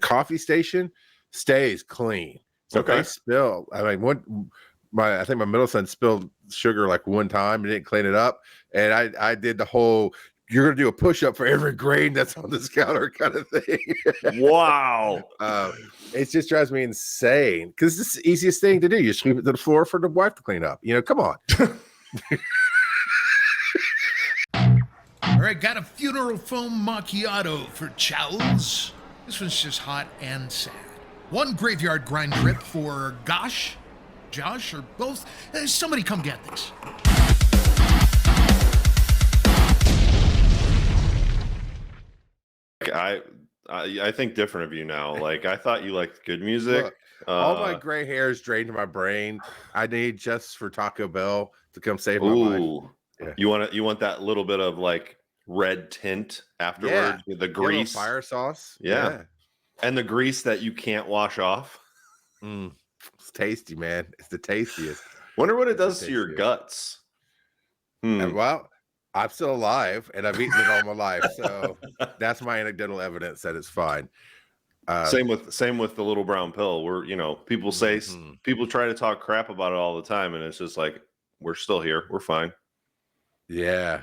coffee station stays clean. So if they spill, I mean, I think my middle son spilled sugar like one time and didn't clean it up, and I did the whole, you're gonna do a push-up for every grain that's on this counter kind of thing. Wow. It just drives me insane because it's the easiest thing to do. You sweep it to the floor for the wife to clean up. Come on. All right, got a funeral foam macchiato for Charles. This one's just hot and sad. One graveyard grind drip for Josh, or both. Somebody come get this. I think different of you now. Like, I thought you liked good music. Look, all my gray hairs drained to my brain. I need just for Taco Bell to come save my life. Yeah. You want that little bit of like red tint afterwards with the grease, fire sauce. Yeah, and the grease that you can't wash off. It's tasty, man. It's the tastiest. Wonder what it does to your guts. And, well, I'm still alive, and I've eaten it all my life, so that's my anecdotal evidence that it's fine. Same with the little brown pill. Where people say people try to talk crap about it all the time, and it's just like, we're still here, we're fine. Yeah.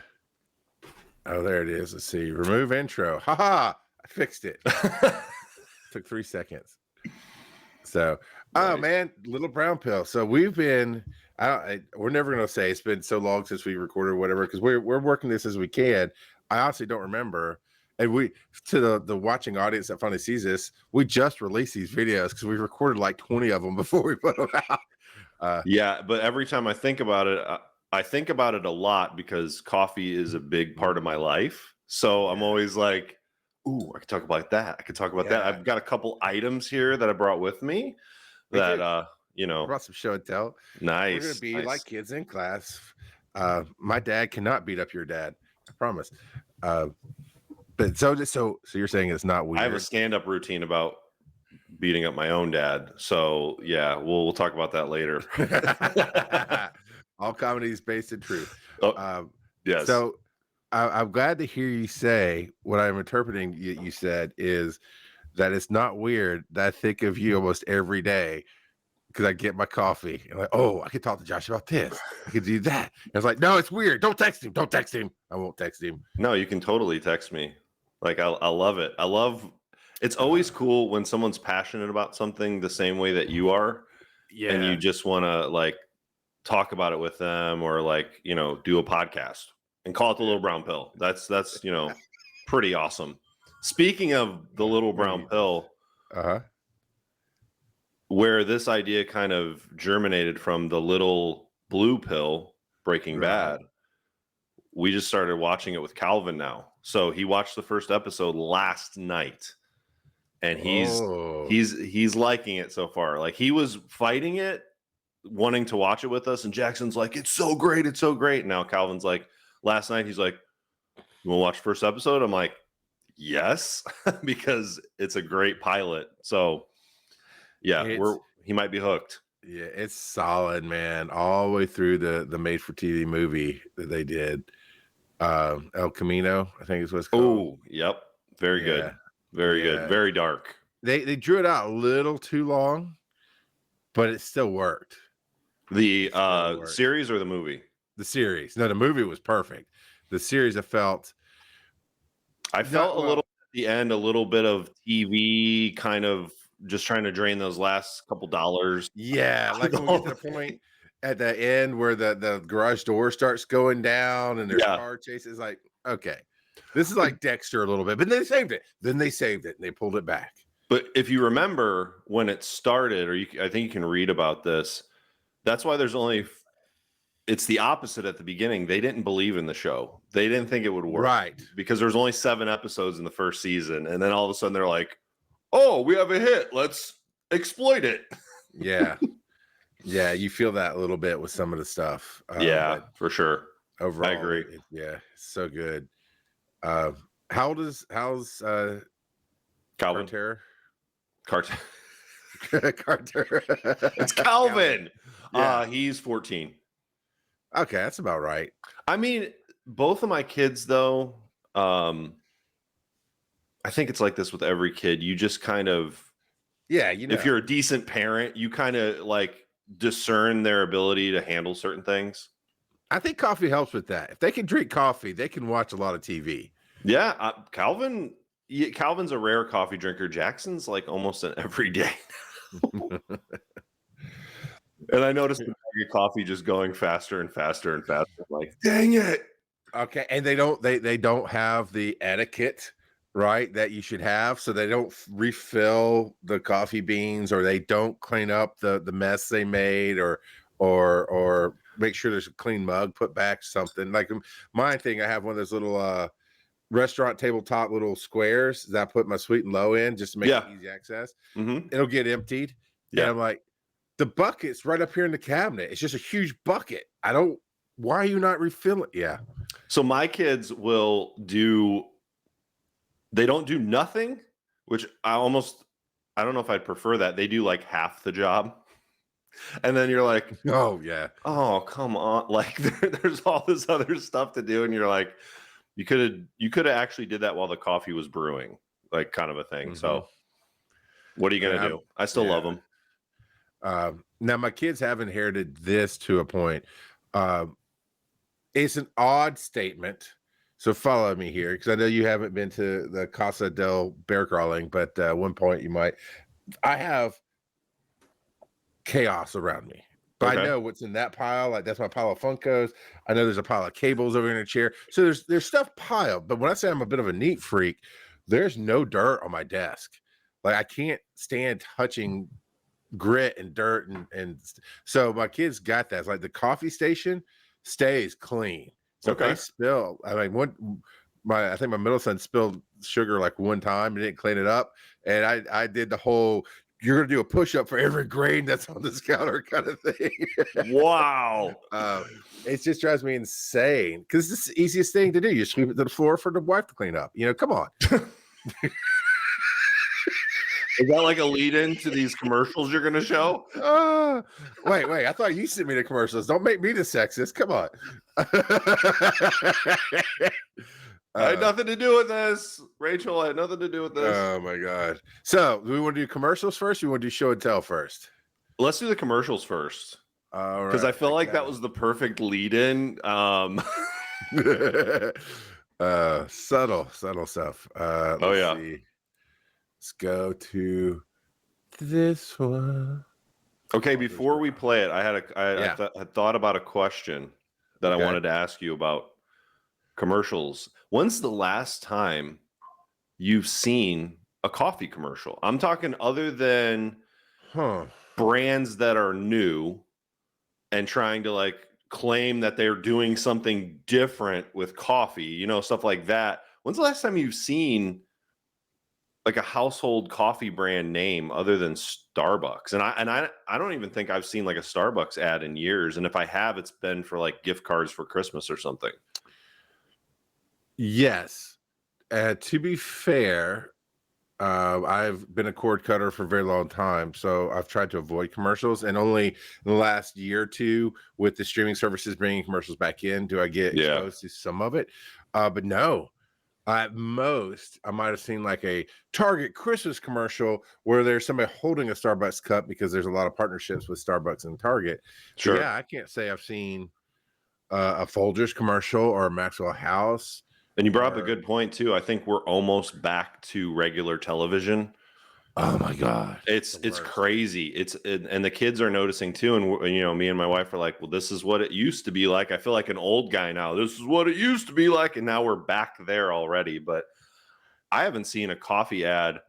Oh, there it is. Let's see. Remove intro. Haha! I fixed it. Took 3 seconds. So, oh man, little brown pill. So we've been. We're never gonna say it's been so long since we recorded or whatever, because we're working this as we can. I honestly don't remember. And we, to the watching audience that finally sees this, we just released these videos because we recorded like 20 of them before we put them out. Yeah, but every time I think about it, I think about it a lot because coffee is a big part of my life. So I'm always like, ooh, I could talk about that. I could talk about that. I've got a couple items here that I brought with me that, brought some show and tell. Nice. We're going to be like kids in class. My dad cannot beat up your dad. I promise. But so you're saying it's not weird. I have a stand-up routine about beating up my own dad. So yeah, we'll talk about that later. All comedy is based in truth. Yes. So I'm glad to hear you say what I'm interpreting. You said is that it's not weird that I think of you almost every day because I get my coffee and like, oh, I could talk to Josh about this. I could do that. And it's like, no, it's weird. Don't text him. Don't text him. I won't text him. No, you can totally text me. Like I love it. It's always cool when someone's passionate about something the same way that you are. Yeah. And you just want to like talk about it with them or like, do a podcast and call it the little brown pill. That's pretty awesome. Speaking of the little brown pill, where this idea kind of germinated from the little blue pill, Breaking Bad, we just started watching it with Calvin now. So he watched the first episode last night. And he's liking it so far. Like he was fighting it, wanting to watch it with us, and Jackson's like, "It's so great, it's so great." And now Calvin's like, last night he's like, "You want to watch the first episode?" I'm like, "Yes," because it's a great pilot. So yeah, he might be hooked. Yeah, it's solid, man. All the way through the made-for-TV movie that they did, El Camino, I think is what it's called. Oh, yep, very good. Very good. Very dark. They drew it out a little too long, but it still worked. The series or the movie? The series. No, the movie was perfect. The series, I felt a little at the end, a little bit of TV kind of just trying to drain those last couple dollars. Yeah, like when we get to the point at the end where the garage door starts going down and there's car chases, like, okay. This is like Dexter a little bit, but they saved it. Then they saved it and they pulled it back. But if you remember when it started, I think you can read about this. That's why it's the opposite at the beginning. They didn't believe in the show. They didn't think it would work. Right. Because there's only 7 episodes in the first season. And then all of a sudden they're like, oh, we have a hit. Let's exploit it. Yeah. Yeah. You feel that a little bit with some of the stuff. For sure. Overall, I agree. So good. How's Calvin? Carter? Carter. It's Calvin. He's 14. Okay, that's about right. I mean, both of my kids though, I think it's like this with every kid. You just kind of, Yeah, if you're a decent parent, you kind of like discern their ability to handle certain things. I think coffee helps with that. If they can drink coffee, they can watch a lot of TV. Yeah, Calvin's a rare coffee drinker. Jackson's like almost an everyday. And I noticed the bag of coffee just going faster and faster and faster. I'm like, dang it. Okay, and they don't have the etiquette, right, that you should have, so they don't refill the coffee beans, or they don't clean up the mess they made, or make sure there's a clean mug put back, something like my thing. I have one of those little restaurant tabletop little squares that I put my sweet and low in just to make it easy access. It'll get emptied, and I'm like, the bucket's right up here in the cabinet. It's just a huge bucket. Why are you not refilling? Yeah. So my kids they don't do nothing, which I don't know if I'd prefer that. They do like half the job. And then you're like, oh yeah. Oh, come on. Like there's all this other stuff to do. And you're like, you could have actually did that while the coffee was brewing, like kind of a thing. Mm-hmm. So what are you going to do? I still love them. Now my kids have inherited this to a point. It's an odd statement, so follow me here, because I know you haven't been to the Casa del Bear Crawling, but at one point you might. I have chaos around me, but I know what's in that pile. Like that's my pile of Funkos. I know there's a pile of cables over in a chair. So there's stuff piled. But when I say I'm a bit of a neat freak, there's no dirt on my desk. Like I can't stand touching grit and dirt, and so my kids got that. It's like the coffee station stays clean. So if they spill, I mean, I think my middle son spilled sugar like one time and didn't clean it up, and I did the whole you're gonna do a push-up for every grain that's on this counter kind of thing. Wow. It just drives me insane because it's the easiest thing to do. You sweep it to the floor for the wife to clean up. Come on. Is that like a lead in to these commercials you're going to show? Wait. I thought you sent me the commercials. Don't make me the sexist. Come on. I had nothing to do with this. Rachel, I had nothing to do with this. Oh, my God. So do we want to do commercials first, or you want to do show and tell first? Let's do the commercials first. All right. Because I feel like that was the perfect lead in. Subtle stuff. Let's see. Let's go to this one. Okay, before we play it, I thought about a question that I wanted to ask you about commercials. When's the last time you've seen a coffee commercial? I'm talking other than brands that are new and trying to like claim that they're doing something different with coffee, stuff like that. When's the last time you've seen like a household coffee brand name other than Starbucks? And I don't even think I've seen like a Starbucks ad in years. And if I have, it's been for like gift cards for Christmas or something. Yes. To be fair, I've been a cord cutter for a very long time, so I've tried to avoid commercials. And only in the last year or two, with the streaming services bringing commercials back in, do I get exposed to some of it. But no. At most, I might have seen like a Target Christmas commercial where there's somebody holding a Starbucks cup because there's a lot of partnerships with Starbucks and Target. Sure. Yeah, I can't say I've seen a Folgers commercial or a Maxwell House. And you brought up a good point too. I think we're almost back to regular television. Oh my God. It's crazy. And the kids are noticing too. And me and my wife are like, well, this is what it used to be like. I feel like an old guy now. This is what it used to be like. And now we're back there already. But I haven't seen a coffee ad.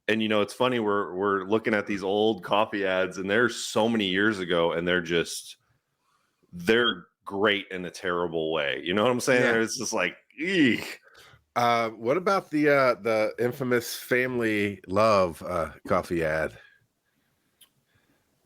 And it's funny, we're looking at these old coffee ads and they're so many years ago and they're great in a terrible way. You know what I'm saying? Yeah. It's just like, eek. What about the infamous Family Love coffee ad?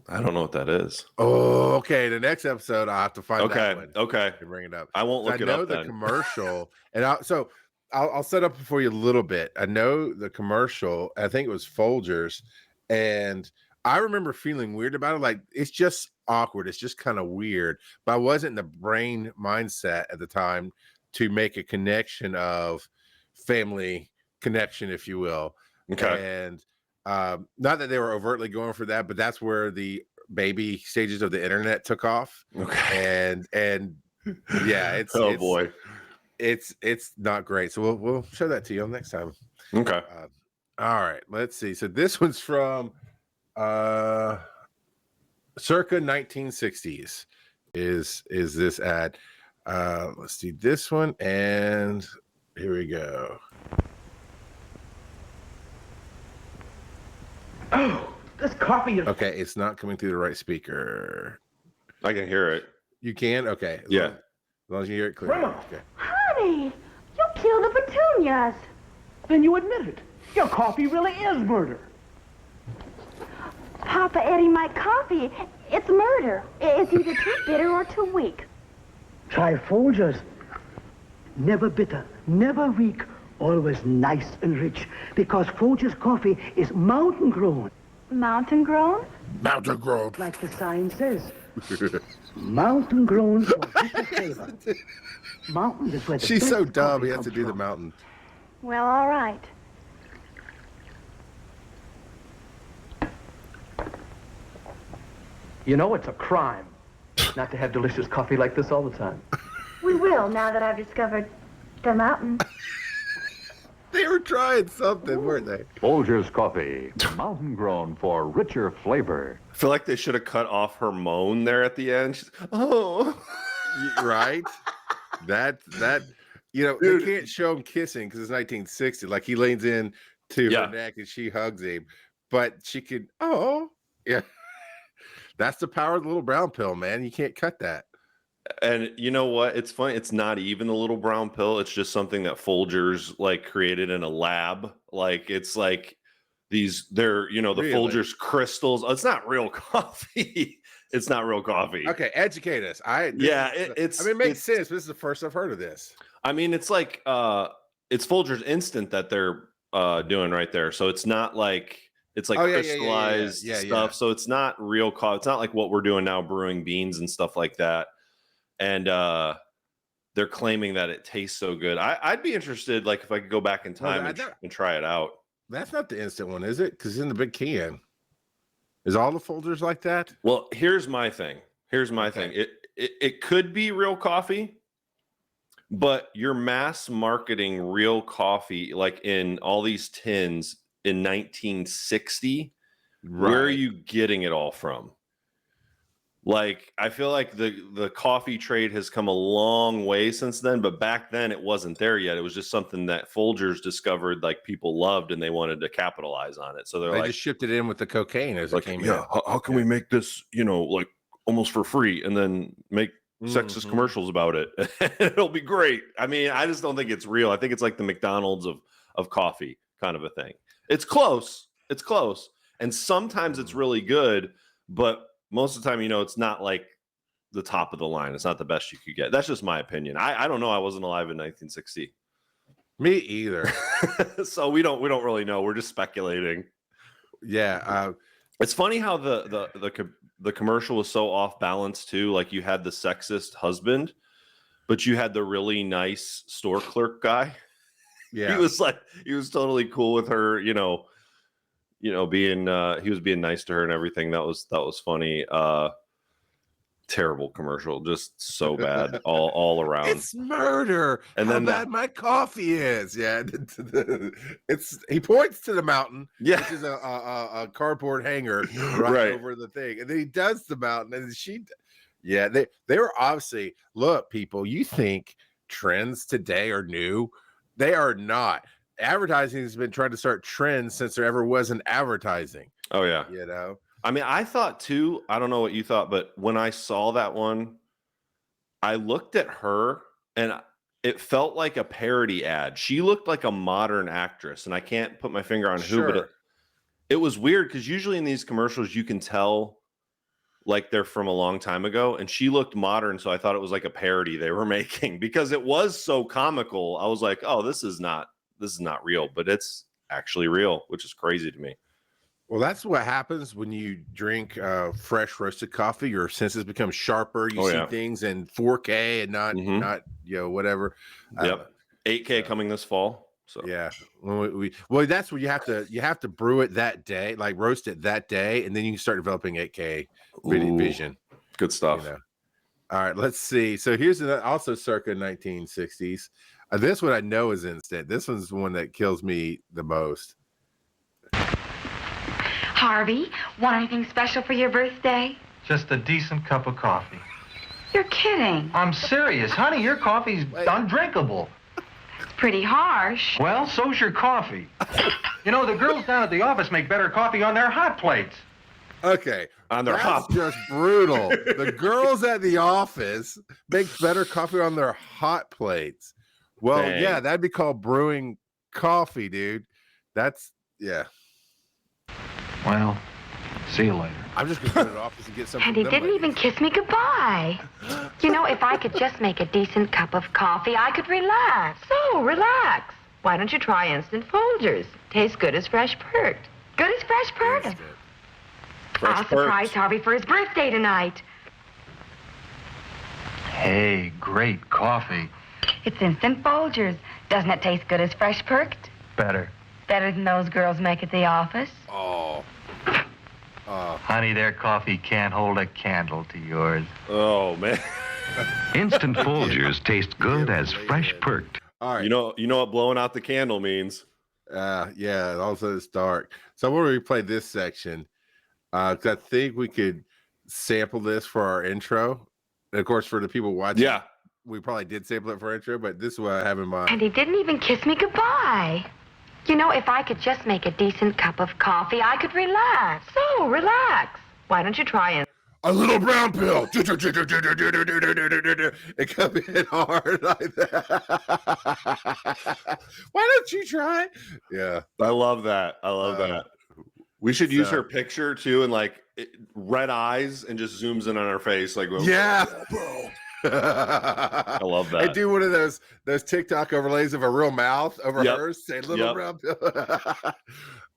I don't know what that is. Oh, okay. The next episode, I'll have to find that one. Okay. And bring it up. I won't look it up. I know the commercial, and I'll set up for you a little bit. I know the commercial. I think it was Folgers, and I remember feeling weird about it. Like it's just awkward. It's just kind of weird. But I wasn't in the brain mindset at the time to make a connection of family connection, if you will. Okay. And not that they were overtly going for that, but that's where the baby stages of the internet took off. Okay. And yeah, Boy. it's not great. So we'll show that to you next time. Okay. All right, let's see. So this one's from circa 1960s is this ad. Let's see this one, and here we go. Oh, this coffee is... Okay, it's not coming through the right speaker. I can hear it. You can? Okay. Yeah. As long as you hear it clearly. Grandma. Okay. Honey, you killed the petunias. Then you admit it. Your coffee really is murder. Papa Eddie, my coffee, it's murder. It's either too bitter or too weak. Try Folgers. Never bitter, never weak, always nice and rich. Because Folgers coffee is mountain grown. Mountain grown? Mountain Grove. Like the sign says. Mountain grown for richer flavor. Mountain is where the She's so best dumb. coffee He has to comes do the from. mountain. Well, all right. You know, it's a crime not to have delicious coffee like this all the time. We will, now that I've discovered the mountain. They were trying something, weren't they? Folgers coffee, mountain grown for richer flavor. I feel like they should have cut off her moan there at the end. She's, oh. Right? That Dude. they can't show him kissing because it's 1960. Like he leans in to Yeah. her neck and she hugs him, but she could. Oh, yeah. That's the power of the little brown pill, man. You can't cut that. And you know what? It's funny. It's not even the little brown pill. It's just something that Folgers like created in a lab. Like it's like they're the Really? Folgers crystals. It's not real coffee. It's not real coffee. Okay, educate us. It's. I mean, it makes it's- sense. But this is the first I've heard of this. I mean, it's like it's Folgers Instant that they're doing right there. So it's not like it's like Oh, yeah, crystallized yeah. stuff. So it's not real coffee. It's not like what we're doing now, brewing beans and stuff like that. And they're claiming that it tastes so good. I'd be interested, like if I could go back in time and try it out. That's not the instant one, is it? Because it's in the big can. Is all the Folgers like that? Well, here's my thing. It could be real coffee, but you're mass marketing real coffee like in all these tins in 1960. Where are you getting it all from? Like, I feel like the coffee trade has come a long way since then, but back then it wasn't there yet. It was just something that Folgers discovered, like people loved, and they wanted to capitalize on it. So They like, just shipped it in with the cocaine as it came in. how can we make this, like almost for free, and then make sexist commercials about it? It'll be great. I mean, I just don't think it's real. I think it's like the McDonald's of coffee kind of a thing. It's close. And sometimes it's really good, but most of the time, it's not like the top of the line. It's not the best you could get. That's just my opinion. I don't know. I wasn't alive in 1960. Me either. So we don't really know. We're just speculating. Yeah. It's funny how the commercial was so off balance too. Like you had the sexist husband, but you had the really nice store clerk guy. Yeah. He was totally cool with her, being he was being nice to her and everything. That was funny. Terrible commercial, just so bad all around. It's murder. And How then bad my coffee is. Yeah. He points to the mountain, Yeah. which is a cardboard hanger Right. over the thing. And then he does the mountain, and they were obviously, look, people, you think trends today are new. They are not. Advertising has been trying to start trends since there ever was an advertising. Oh yeah. I mean, I thought too, I don't know what you thought, but when I saw that one, I looked at her and it felt like a parody ad. She looked like a modern actress, and I can't put my finger on who, but it was weird because usually in these commercials you can tell like they're from a long time ago, and she looked modern, so I thought it was like a parody they were making because it was so comical. I was like, oh, this is not real, but it's actually real, which is crazy to me. Well, that's what happens when you drink fresh roasted coffee. Your senses become sharper. You see things in 4K and not whatever. Yep. 8K coming this fall. So Yeah, when well, that's where you have to brew it that day, like roast it that day, and then you can start developing 8K vision. Good stuff. You know. All right, let's see. So here's also circa 1960s. This one I know is instant. This one's the one that kills me the most. Harvey, want anything special for your birthday? Just a decent cup of coffee. You're kidding. I'm serious. Honey, your coffee's undrinkable. It's pretty harsh. Well, so's your coffee. You know, the girls down at the office make better coffee on their hot plates. Okay, on their hot, just brutal. The girls at the office make better coffee on their hot plates. Well, Dang. Yeah, that'd be called brewing coffee, dude. That's yeah. Well, see you later. I'm just gonna go to the office and get some. And he didn't even kiss me goodbye. You know, if I could just make a decent cup of coffee, I could relax. So, relax. Why don't you try instant Folgers? Tastes good as fresh perked. Good as fresh perked. I'll surprise Harvey for his birthday tonight. Hey, great coffee. It's instant Folgers. Doesn't it taste good as fresh perked? Better. Better than those girls make at the office? Oh. Honey, their coffee can't hold a candle to yours. Oh man. Instant Folgers taste good as fresh perked. All right. You know what blowing out the candle means. Yeah, also it's dark. So I want to replay this section. Because I think we could sample this for our intro. And of course, for the people watching, yeah, we probably did sample it for our intro, but this is what I have in mind. And he didn't even kiss me goodbye. You know, if I could just make a decent cup of coffee, I could relax. So, relax. Why don't you try it? A little brown pill. It come in hard like that. Why don't you try? Yeah. I love that. That. We should use her picture too, and like red eyes, and just zooms in on her face, like yeah, bro. I love that. And do one of those TikTok overlays of a real mouth over hers, say little brown pill.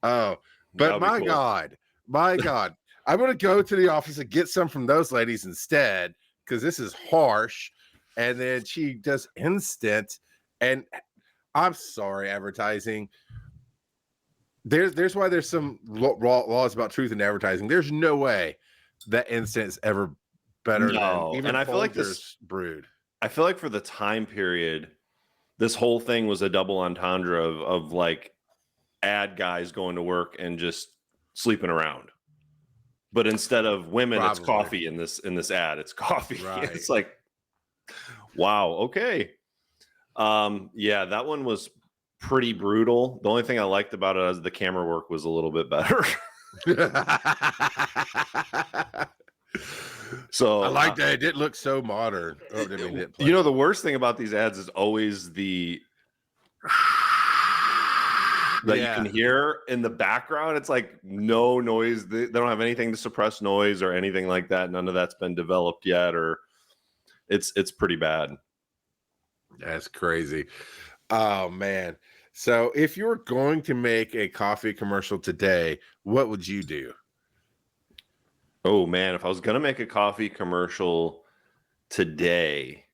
Oh, but my cool. my God, I'm gonna go to the office and get some from those ladies instead, because this is harsh. And then she does instant, and I'm sorry, advertising. There's why there's some laws about truth in advertising. There's no way that instant is ever better than even and I feel like this brewed. I feel like for the time period, this whole thing was a double entendre of like ad guys going to work and just sleeping around. But instead of women, it's coffee in this ad. It's coffee. Right. It's like, wow, okay. Yeah, that one was pretty brutal. The only thing I liked about it is the camera work was a little bit better. So I like that. It didn't look so modern. You know, the worst thing about these ads is always the that you can hear in the background. It's like no noise. They don't have anything to suppress noise or anything like that. None of that's been developed yet, or it's pretty bad. That's crazy. Oh man. So if you were going to make a coffee commercial today, what would you do? Oh man, if I was gonna make a coffee commercial today,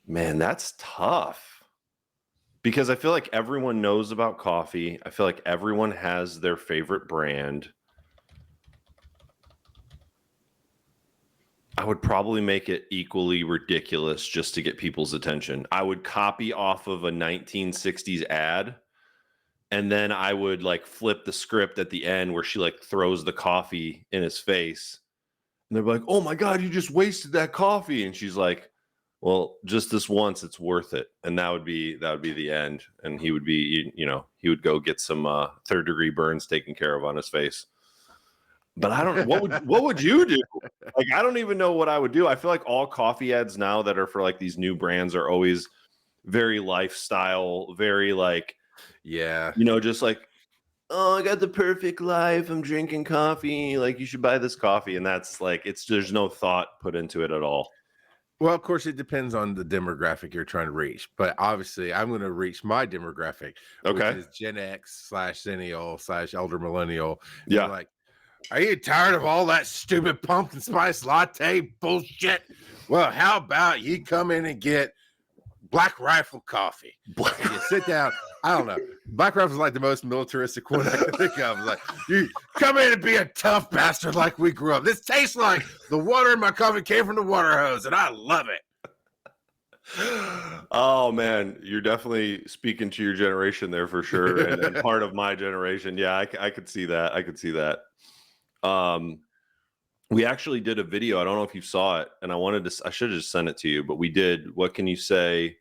man, that's tough. Because I feel like everyone knows about coffee. I feel like everyone has their favorite brand. I would probably make it equally ridiculous just to get people's attention. I would copy off of a 1960s ad, and then I would like flip the script at the end where she like throws the coffee in his face. And they're like, "Oh my God, you just wasted that coffee." And she's like, "Well, just this once, it's worth it." And that would be the end. And he would be, he would go get some third-degree burns taken care of on his face. But I don't know. What would you do? Like, I don't even know what I would do. I feel like all coffee ads now that are for like these new brands are always very lifestyle, very like, just like, "Oh, I got the perfect life. I'm drinking coffee. Like, you should buy this coffee." And that's like, there's no thought put into it at all. Well, of course, it depends on the demographic you're trying to reach. But obviously, I'm going to reach my demographic, which is Gen X / Zennial / elder millennial. Yeah. Like, are you tired of all that stupid pumpkin spice latte bullshit? Well, how about you come in and get Black Rifle coffee. You sit down. I don't know. Black Rifle is like the most militaristic one I can think of. It's like, you come in and be a tough bastard like we grew up. This tastes like the water in my coffee came from the water hose, and I love it. Oh man, you're definitely speaking to your generation there for sure, and part of my generation. Yeah, I could see that. I could see that. We actually did a video. I don't know if you saw it, and I should have just sent it to you, but we did. What can you say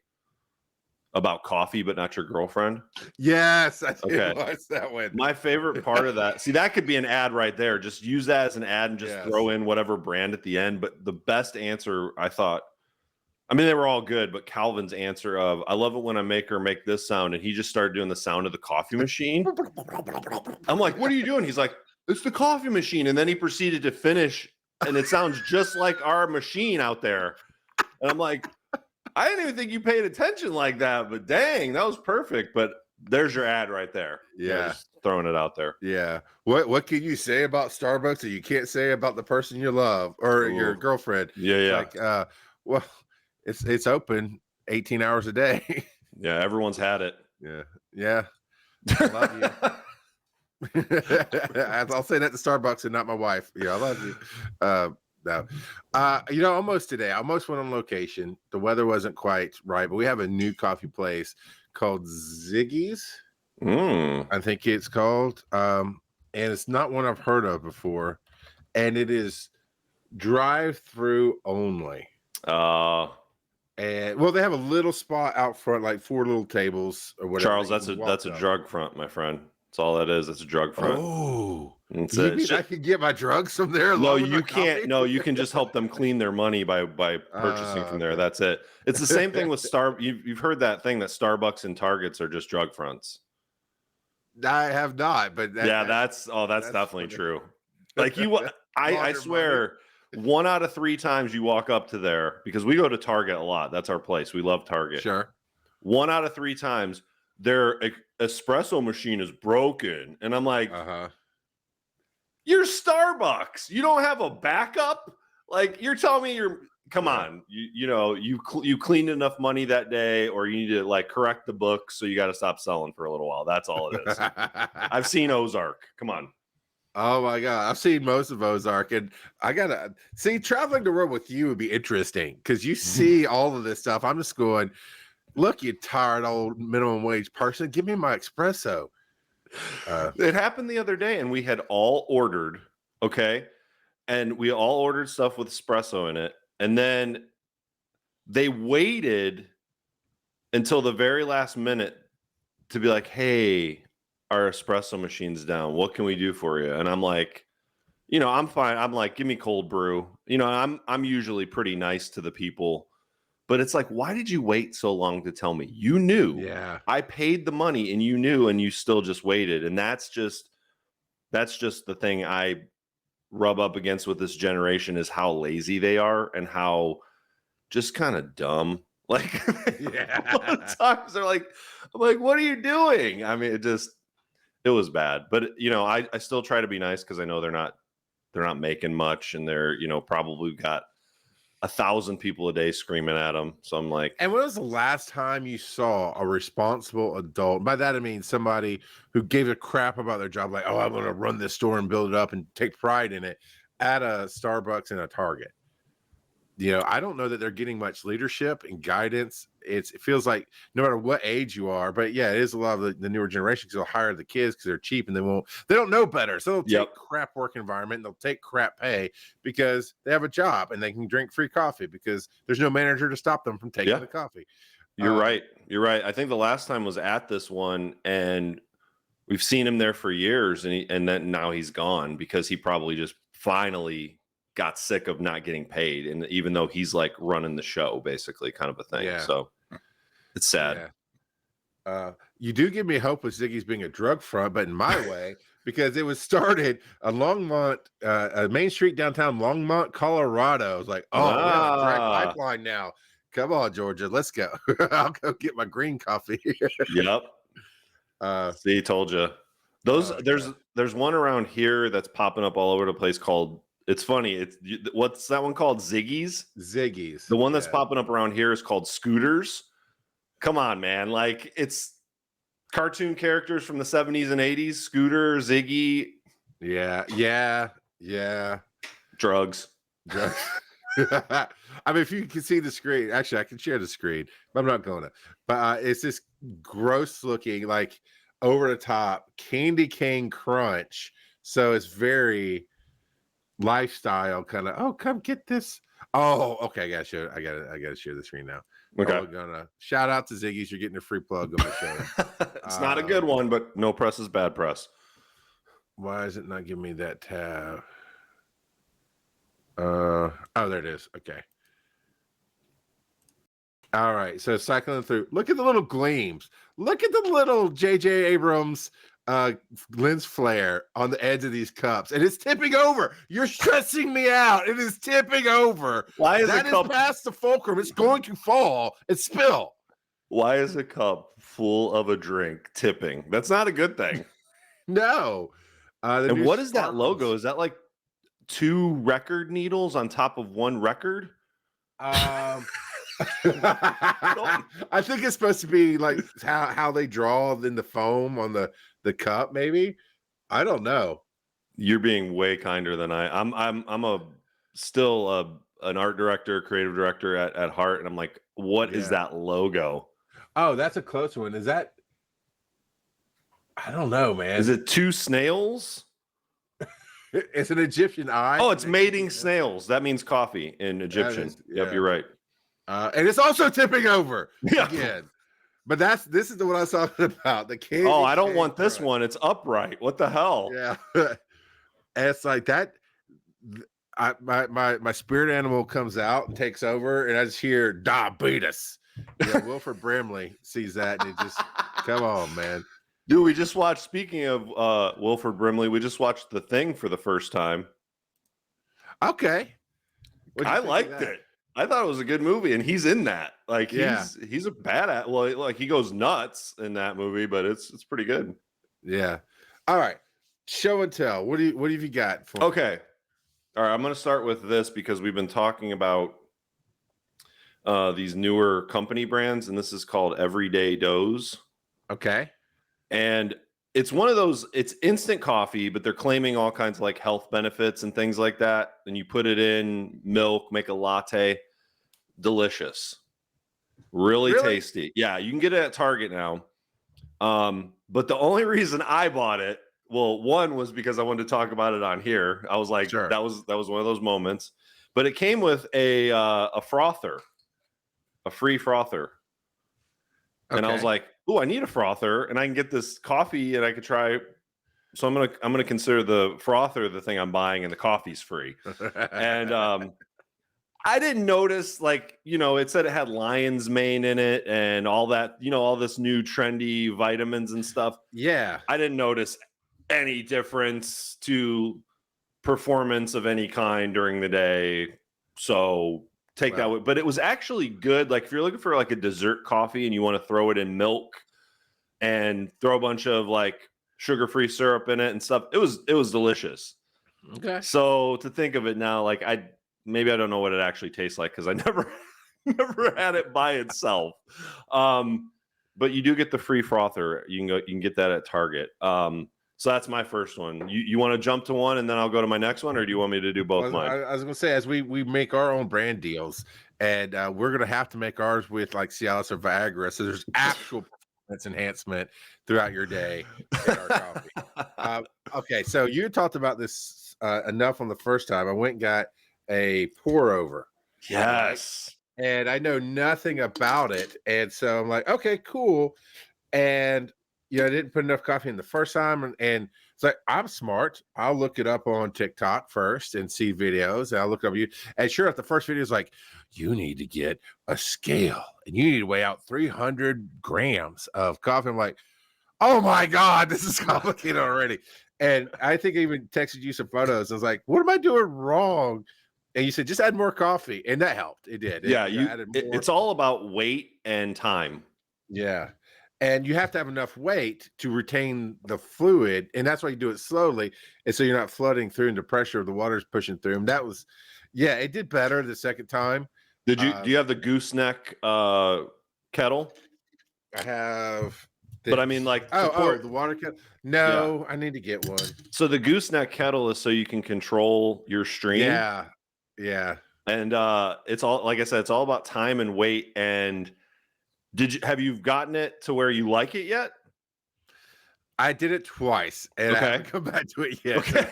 about coffee, but not your girlfriend? Yes, I did watch that one. My favorite part of that. See, that could be an ad right there. Just use that as an ad and just throw in whatever brand at the end. But the best answer, I thought. I mean, they were all good, but Calvin's answer of, I love it when I make her make this sound. And he just started doing the sound of the coffee machine. I'm like, what are you doing? He's like, it's the coffee machine. And then he proceeded to finish, and it sounds just like our machine out there. And I'm like, I didn't even think you paid attention like that, but dang, that was perfect. But there's your ad right there. Yeah. Just throwing it out there. Yeah. What can you say about Starbucks that you can't say about the person you love or your girlfriend? Yeah. Like, well, it's open 18 hours a day. Yeah, everyone's had it. Yeah. I love you. I'll say that to Starbucks and not my wife. Yeah, I love you. No. Almost today, I almost went on location. The weather wasn't quite right, but we have a new coffee place called Ziggy's. I think it's called. And it's not one I've heard of before. And it is drive-through only. And they have a little spot out front, like 4 little tables or whatever. Charles, that's a drug front, my friend. That's all that is. It's a drug front. Oh, I can get my drugs from there? No, you can't. Coffee? No, you can just help them clean their money by purchasing from there. That's it. It's the same thing with You've heard that thing that Starbucks and Targets are just drug fronts. I have not, but that's definitely true. Like I swear. 1 out of 3 times you walk up to there, because we go to Target a lot. That's our place. We love Target. Sure. 1 out of 3 times their espresso machine is broken. And I'm like, you're Starbucks. You don't have a backup? Like, you're telling me come on. You cleaned enough money that day, or you need to like correct the book. So you got to stop selling for a little while. That's all it is. I've seen Ozark. Come on. Oh my God. I've seen most of Ozark, and I gotta see, traveling the world with you would be interesting because you see all of this stuff. I'm just going, look, you tired old minimum wage person, give me my espresso. It happened the other day, and we had all ordered, and we all ordered stuff with espresso in it, and then they waited until the very last minute to be like, hey, our espresso machine's down. What can we do for you? And I'm like, I'm fine. I'm like, give me cold brew. I'm usually pretty nice to the people, but it's like, why did you wait so long to tell me? You knew. Yeah. I paid the money and you knew, and you still just waited. And that's just the thing I rub up against with this generation, is how lazy they are and how just kind of dumb. Like, times they're like, I'm like, what are you doing? I mean, it was bad, but I still try to be nice, because I know they're not making much, and they're probably got 1,000 people a day screaming at them. So I'm like, and when was the last time you saw a responsible adult? By that I mean somebody who gave a crap about their job, like, oh, I'm going to run this store and build it up and take pride in it, at a Starbucks and a Target. I don't know that they're getting much leadership and guidance. It feels like no matter what age you are, but yeah, it is a lot of the newer generation, because they'll hire the kids because they're cheap and they don't know better. So they'll take crap work environment, and they'll take crap pay because they have a job and they can drink free coffee because there's no manager to stop them from taking the coffee. You're right. You're right. I think the last time was at this one, and we've seen him there for years, and then now he's gone because he probably just finally got sick of not getting paid, and even though he's like running the show, basically, kind of a thing. So it's sad. You do give me hope with Ziggy's being a drug front, but in my way, because it was started on Longmont, Main Street downtown Longmont, Colorado. I was like, we have a direct pipeline now. Come on, Georgia, let's go. I'll go get my green coffee. See, told you. There's one around here that's popping up all over the place called, it's funny. What's that one called? Ziggy's? Ziggy's. The one that's popping up around here is called Scooters. Come on, man. Like, it's cartoon characters from the 70s and 80s. Scooter, Ziggy. Yeah. Drugs. I mean, if you can see the screen, actually, I can share the screen, but I'm not going to. But it's this gross looking, like over the top candy cane crunch. So it's very lifestyle kind of. Oh, come get this. Oh, okay. I gotta share the screen now. Okay. We're gonna shout out to Ziggy's. You're getting a free plug on my show. It's not a good one, but no press is bad press. Why is it not giving me that tab? Oh, there it is. Okay. All right. So cycling through. Look at the little gleams. Look at the little J.J. Abrams lens flare on the edge of these cups, and it's tipping over. You're stressing me out. It is tipping over. Why is that a cup past the fulcrum? It's going to fall and spill. Why is a cup full of a drink tipping? That's not a good thing. No. And what is that logo? Is that like 2 record needles on top of 1 record? I think it's supposed to be like how they draw in the foam on the cup, maybe. I don't know. You're being way kinder than I'm still an art director, creative director at heart, and I'm like, what is that logo? Oh, that's a close one. Is that? I don't know, man. Is it 2 snails? It's an Egyptian eye. Oh, it's mating snails. That means coffee in Egyptian. Yep, you're right. And it's also tipping over again. But this is the one I was talking about. The candy. Oh, I don't want this one. It's upright. What the hell? Yeah. And it's like that. My spirit animal comes out and takes over, and I just hear diabetes. Yeah, Wilford Brimley sees that, and it just come on, man. Dude, we just watched, speaking of Wilford Brimley, we just watched The Thing for the first time. Okay. I liked it. I thought it was a good movie, and he's in that. Like, he's a badass. Well, like, he goes nuts in that movie, but it's pretty good. Yeah. All right. Show and tell. What have you got for me? Okay. All right, I'm going to start with this because we've been talking about these newer company brands, and this is called Everyday Doze. Okay. And it's one of those, it's instant coffee, but they're claiming all kinds of like health benefits and things like that. And you put it in milk, make a latte. Delicious. Really tasty. Yeah, you can get it at Target now. But the only reason I bought it, well, one was because I wanted to talk about it on here. I was like, sure. that was one of those moments. But it came with a frother, a free frother. Okay. And I was like, "Oh, I need a frother, and I can get this coffee, and I could try." So I'm gonna consider the frother the thing I'm buying, and the coffee's free. And I didn't notice, like, it said it had lion's mane in it, and all that, all this new trendy vitamins and stuff. Yeah, I didn't notice any difference to performance of any kind during the day. So take that way. But it was actually good. Like, if you're looking for like a dessert coffee and you want to throw it in milk and throw a bunch of like sugar-free syrup in it and stuff, it was delicious. Okay. So to think of it now, like, maybe I don't know what it actually tastes like because I never had it by itself. But you do get the free frother. You can get that at Target. So that's my first one. You want to jump to one and then I'll go to my next one, or do you want me to do both mine? I was going to say, as we make our own brand deals, and we're going to have to make ours with like Cialis or Viagra, so there's actual performance enhancement throughout your day in our coffee. Okay, so you talked about this enough on the first time. I went and got a pour over. Yes. And I know nothing about it. And so I'm like, okay, cool. And I didn't put enough coffee in the first time. And it's like, I'm smart. I'll look it up on TikTok first and see videos. And I'll look up you. And sure enough, the first video is like, you need to get a scale and you need to weigh out 300 grams of coffee. I'm like, oh my God, this is complicated already. And I think I even texted you some photos. I was like, what am I doing wrong? And you said, just add more coffee. And that helped. It did. It's all about weight and time. Yeah. And you have to have enough weight to retain the fluid. And that's why you do it slowly. And so you're not flooding through and the pressure of the water's pushing through. And that was, it did better the second time. Do you have the gooseneck kettle? I have. But I mean, like, the water kettle. No, I need to get one. So the gooseneck kettle is so you can control your stream. Yeah. And it's all, like I said, it's all about time and weight. And have you gotten it to where you like it yet? I did it twice, and I haven't come back to it yet. Okay.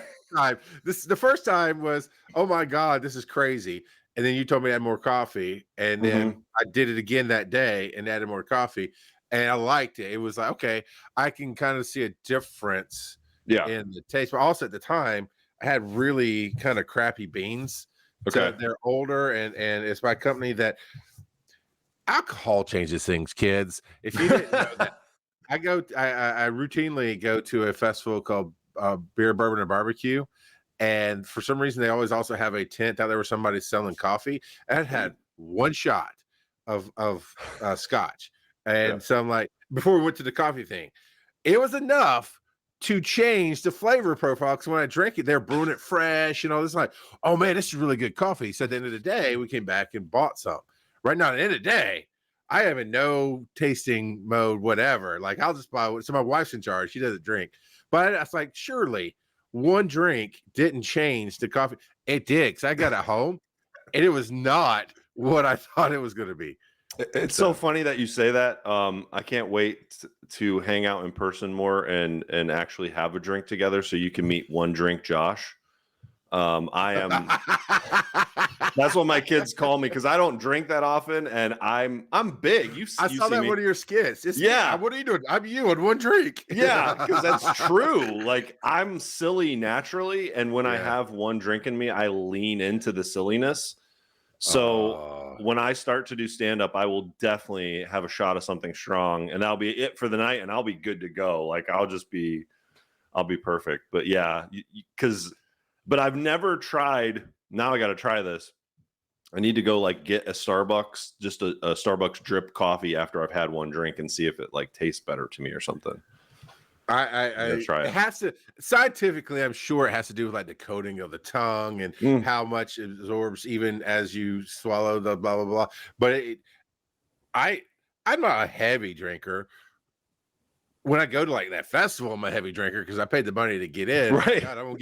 The first time was, oh my God, this is crazy. And then you told me to add more coffee, and then I did it again that day and added more coffee, and I liked it. It was like, okay, I can kind of see a difference in the taste. But also at the time, I had really kind of crappy beans. Okay. So they're older, and it's by a company that alcohol changes things, kids. If you didn't know that, I routinely go to a festival called Beer, Bourbon, and Barbecue. And for some reason, they always also have a tent out there where somebody's selling coffee. And I had one shot of scotch. And so I'm like, before we went to the coffee thing, it was enough to change the flavor profile. Because when I drank it, they're brewing it fresh. You know, it's like, oh man, this is really good coffee. So at the end of the day, we came back and bought some. Right now, at the end of the day, I am in no tasting mode, whatever. Like, I'll just buy. So my wife's in charge. She doesn't drink. But I was like, surely one drink didn't change the coffee. It did, because I got it home, and it was not what I thought it was going to be. It's so funny that you say that. I can't wait to hang out in person more and actually have a drink together so you can meet One Drink Josh. I am. That's what my kids call me, because I don't drink that often, and I'm big. I saw that one of your skits. What are you doing? I'm you on one drink. Yeah, because that's true. Like, I'm silly naturally, and when I have one drink in me, I lean into the silliness. So when I start to do stand up, I will definitely have a shot of something strong, and that'll be it for the night, and I'll be good to go. Like, I'll be perfect. But yeah, but I've never tried. Now I got to try this. I need to go like get a Starbucks, just a Starbucks drip coffee after I've had one drink, and see if it like tastes better to me or something. I try it. It has to, scientifically, I'm sure it has to do with like the coating of the tongue and how much it absorbs even as you swallow the blah blah blah. But I'm not a heavy drinker. When I go to like that festival, I'm a heavy drinker because I paid the money to get in. Right. God,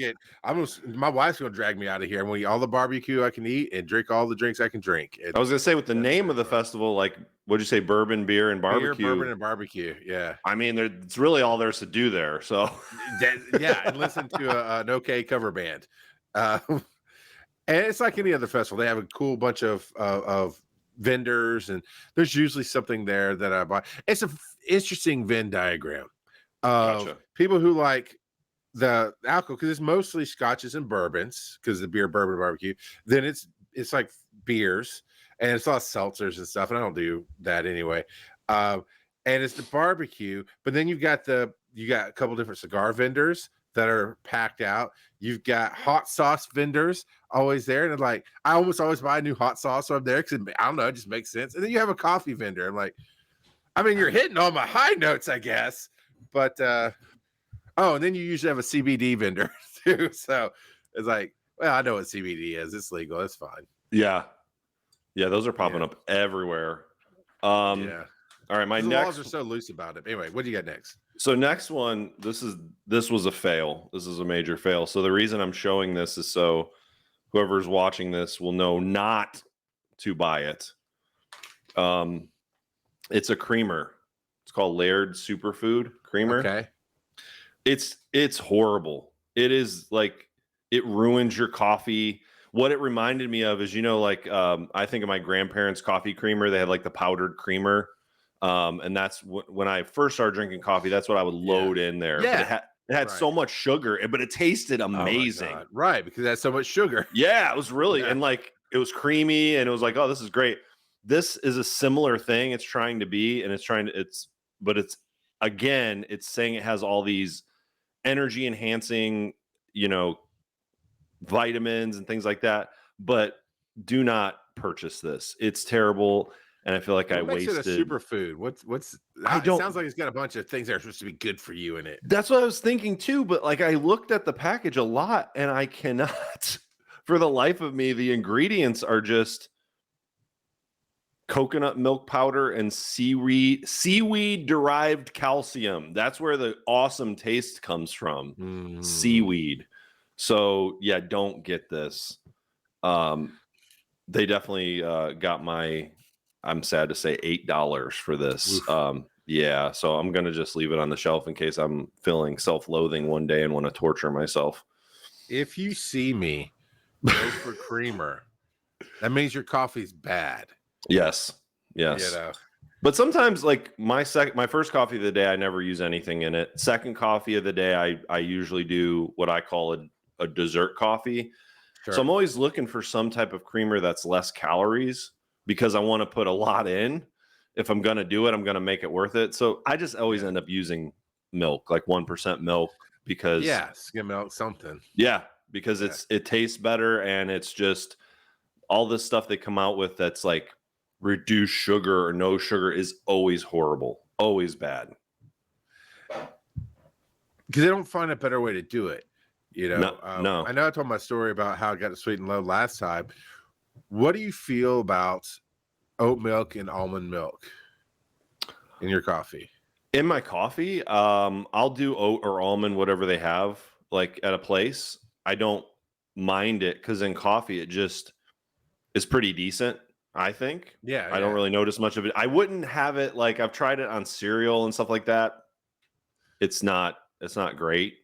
my wife's gonna drag me out of here. I'm gonna eat all the barbecue I can eat and drink all the drinks I can drink. I was gonna say, with the name of the festival, like, what'd you say, bourbon, beer, and barbecue? Beer, bourbon, and barbecue. Yeah. I mean, it's really all there's to do there. So and listen to an okay cover band. And it's like any other festival. They have a cool bunch of vendors, and there's usually something there that I buy. It's an interesting Venn diagram of people who like the alcohol, because it's mostly scotches and bourbons, because the beer, bourbon, barbecue. Then it's like beers, and it's a lot of seltzers and stuff, and I don't do that anyway. And it's the barbecue, but then you got a couple different cigar vendors that are packed out. You've got hot sauce vendors always there, and like, I almost always buy a new hot sauce when I'm there, because I don't know, it just makes sense. And then you have a coffee vendor. I'm like, I mean, you're hitting all my high notes, I guess. But and then you usually have a CBD vendor too. So it's like, well, I know what CBD is. It's legal. It's fine. Yeah, those are popping up everywhere. All right, the laws are so loose about it. Anyway, what do you got next? So next one, this was a fail. This is a major fail. So the reason I'm showing this is so whoever's watching this will know not to buy it. It's a creamer. It's called Laird Superfood Creamer. Okay. It's horrible. It is like, it ruins your coffee. What it reminded me of is, like, I think of my grandparents' coffee creamer. They had like the powdered creamer. And that's when I first started drinking coffee, that's what I would load in there. Yeah. But it had so much sugar, but it tasted amazing. Right, because it had so much suger. Yeah, it was really, and like, it was creamy, and it was like, oh, this is great. This is a similar thing it's trying to be, and it's saying it has all these energy enhancing, vitamins and things like that, but do not purchase this. It's terrible. And I feel like I wasted. It a superfood? What's? It sounds like it's got a bunch of things that are supposed to be good for you in it. That's what I was thinking too. But like, I looked at the package a lot, and I cannot, for the life of me, the ingredients are just coconut milk powder and seaweed derived calcium. That's where the awesome taste comes from. Seaweed. So yeah, don't get this. They definitely got my, I'm sad to say, $8 for this. Yeah, so I'm gonna just leave it on the shelf in case I'm feeling self-loathing one day and want to torture myself. If you see me go for creamer, that means your coffee's bad. Yes. You know? But sometimes, like my first coffee of the day, I never use anything in it. Second coffee of the day, I usually do what I call a dessert coffee. Sure. So I'm always looking for some type of creamer that's less calories because I want to put a lot in. If I'm going to do it, I'm going to make it worth it. So I just always end up using milk, like 1% milk, because skim milk, something. Yeah, because it tastes better, and it's just all this stuff they come out with that's like reduced sugar or no sugar is always horrible, always bad. Because they don't find a better way to do it. You know, no. I know I told my story about how I got to sweet and low last time. What do you feel about oat milk and almond milk in your coffee? In my coffee, I'll do oat or almond, whatever they have, like at a place. I don't mind it because in coffee, it just is pretty decent, I think. Yeah. I don't really notice much of it. I wouldn't have it like I've tried it on cereal and stuff like that. It's not great.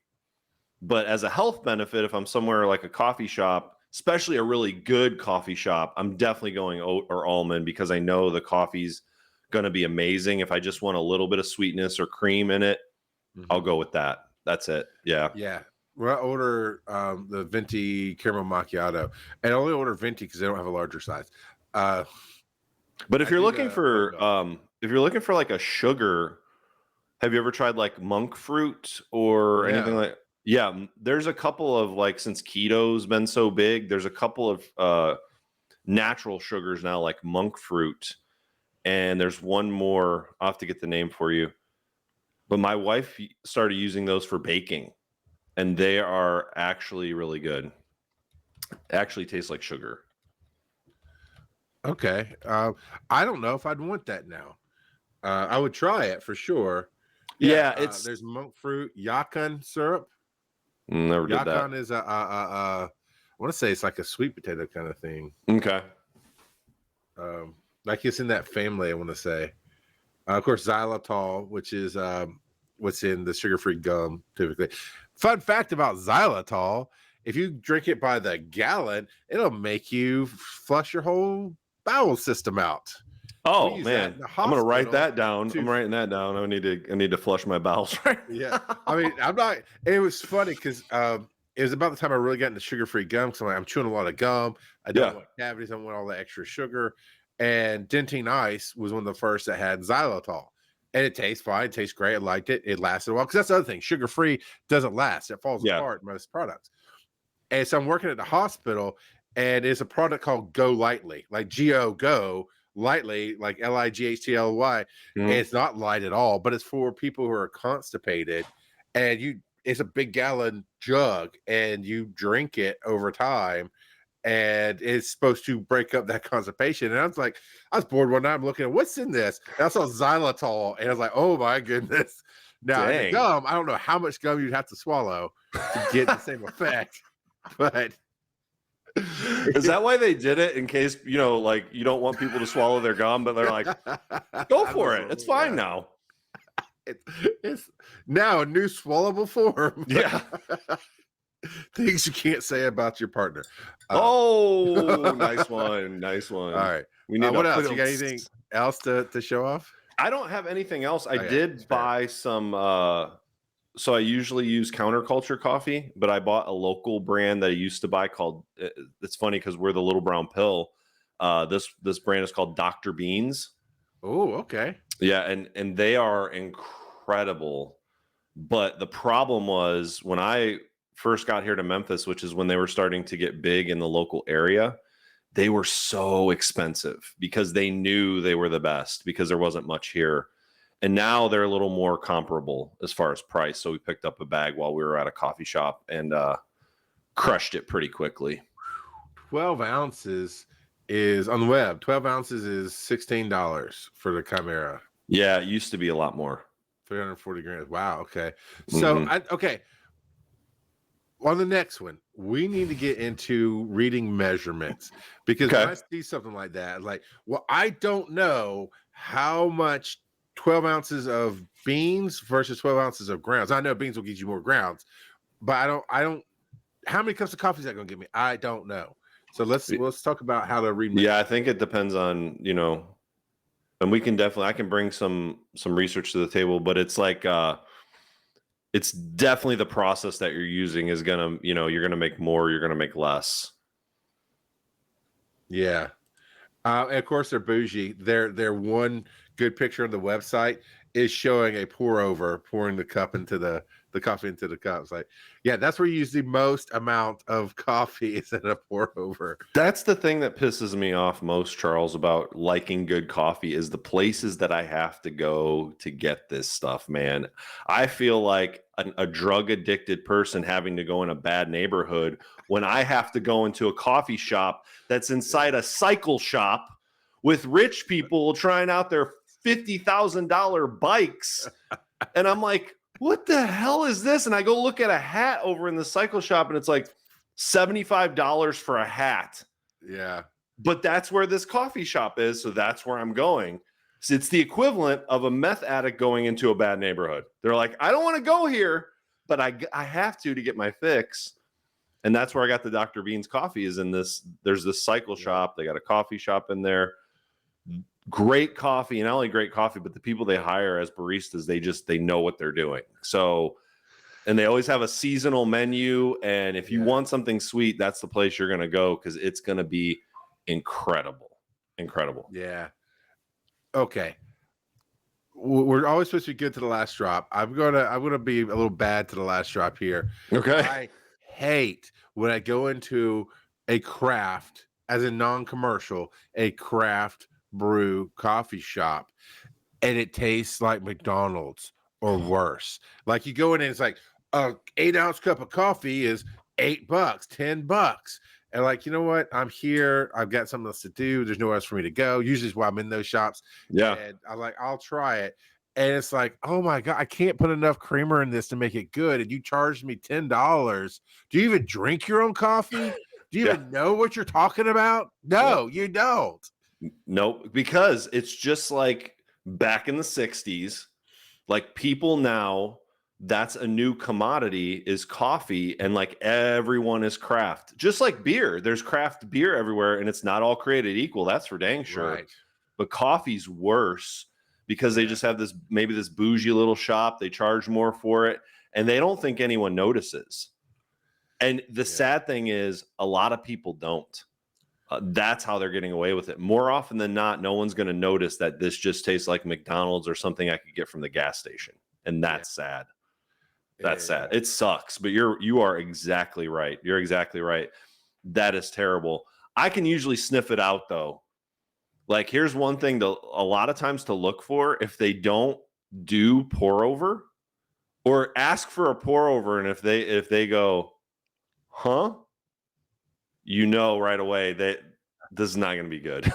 But as a health benefit, if I'm somewhere like a coffee shop, especially a really good coffee shop, I'm definitely going oat or almond because I know the coffee's going to be amazing. If I just want a little bit of sweetness or cream in it, I'll go with that. That's it. Yeah. Yeah. Well, I order the venti caramel macchiato, and I only order venti because they don't have a larger size. But if you're looking for like a sugar, have you ever tried like monk fruit or anything like? Yeah, there's a couple of, like, since keto's been so big, there's a couple of natural sugars now, like monk fruit, and there's one more. I'll have to get the name for you. But my wife started using those for baking, and they are actually really good. Actually taste like sugar. Okay. I don't know if I'd want that now. I would try it for sure. Yeah, there's monk fruit, yakan syrup. Never did that. Yakan is I want to say it's like a sweet potato kind of thing. Okay. Like it's in that family, I want to say. Of course, xylitol, which is what's in the sugar-free gum typically. Fun fact about xylitol: if you drink it by the gallon, it'll make you flush your whole bowel system out. Oh man, I'm gonna write that down. I'm writing that down. I need to flush my bowels right. Yeah, I mean, I'm not. It was funny because it was about the time I really got into sugar-free gum. So I'm chewing a lot of gum. I don't want cavities. I don't want all the extra sugar. And Dentine Ice was one of the first that had xylitol, and it tastes fine. It tastes great. I liked it. It lasted a while because that's the other thing. Sugar-free doesn't last. It falls apart in most products. And so I'm working at the hospital, and it's a product called Go Lightly, like Go Lightly, like Lightly. And it's not light at all, but it's for people who are constipated, and it's a big gallon jug, and you drink it over time, and it's supposed to break up that constipation. And I was bored one night. I'm looking at what's in this, and I saw xylitol, and I was like, oh my goodness. Now the gum, I don't know how much gum you'd have to swallow to get the same effect, but is that why they did it? In case, like you don't want people to swallow their gum, but they're like, go for it. It's fine now. It's now a new swallowable form. Yeah. Things you can't say about your partner. Nice one. All right. We need what else? You got anything else to show off? I don't have anything else. I did buy some so I usually use Counterculture coffee, but I bought a local brand that I used to buy called, it's funny because we're the little brown pill. This brand is called Dr. Beans. Oh, okay. Yeah, and they are incredible. But the problem was when I first got here to Memphis, which is when they were starting to get big in the local area, they were so expensive because they knew they were the best because there wasn't much here. And now they're a little more comparable as far as price. So we picked up a bag while we were at a coffee shop and crushed it pretty quickly. 12 ounces is on the web. 12 ounces is $16 for the Chimera. Yeah, it used to be a lot more. 340 grams. Wow. Okay. So okay. On the next one, we need to get into reading measurements because when I see something like that, like, well, I don't know how much 12 ounces of beans versus 12 ounces of grounds. I know beans will get you more grounds, but I don't. How many cups of coffee is that going to give me? I don't know. So let's talk about how to read. Yeah, I think it depends on, and we can definitely, I can bring some research to the table, but it's like, it's definitely the process that you're using is gonna, you're gonna make more, you're gonna make less. Yeah. And of course they're bougie. Their one good picture on the website is showing a pour over, pouring the cup into the coffee into the cup. It's like, yeah, that's where you use the most amount of coffee is in a pour over. That's the thing that pisses me off most, Charles, about liking good coffee is the places that I have to go to get this stuff, man. I feel like a drug addicted person having to go in a bad neighborhood when I have to go into a coffee shop that's inside a cycle shop with rich people trying out their $50,000 bikes. And I'm like, what the hell is this? And I go look at a hat over in the cycle shop and it's like $75 for a hat. Yeah. But that's where this coffee shop is. So that's where I'm going. So it's the equivalent of a meth addict going into a bad neighborhood. They're like, I don't want to go here, but I have to get my fix. And that's where I got the Dr. Bean's coffee is in this. There's this cycle shop. They got a coffee shop in there. Great coffee, and not only great coffee, but the people they hire as baristas, they know what they're doing. So, and they always have a seasonal menu. And if you want something sweet, that's the place you're going to go because it's going to be incredible. Yeah. Okay. We're always supposed to be good to the last drop. I'm gonna be a little bad to the last drop here. Okay. I hate when I go into a craft, as a non-commercial, a craft brew coffee shop, and it tastes like McDonald's or worse. Like you go in and it's like a 8-ounce cup of coffee is $8, $10. And like, you know what? I'm here. I've got something else to do. There's nowhere else for me to go. Usually is why I'm in those shops. Yeah. And I'm like, I'll try it. And it's like, oh my God, I can't put enough creamer in this to make it good. And you charged me $10. Do you even drink your own coffee? Do you even know what you're talking about? No, you don't. Nope. Because it's just like back in the 60s, like people now, that's a new commodity is coffee, and like everyone is craft, just like beer. There's craft beer everywhere, and it's not all created equal. That's for dang sure. Right. But coffee's worse because they just have this bougie little shop. They charge more for it, and they don't think anyone notices. And the sad thing is, a lot of people don't. That's how they're getting away with it. More often than not, no one's going to notice that this just tastes like McDonald's or something I could get from the gas station, and that's sad. That's sad. It sucks, but you are exactly right. You're exactly right. That is terrible. I can usually sniff it out though. Like here's one thing a lot of times to look for if they don't do pour over or ask for a pour over, and if they go, huh? You know right away that this is not going to be good.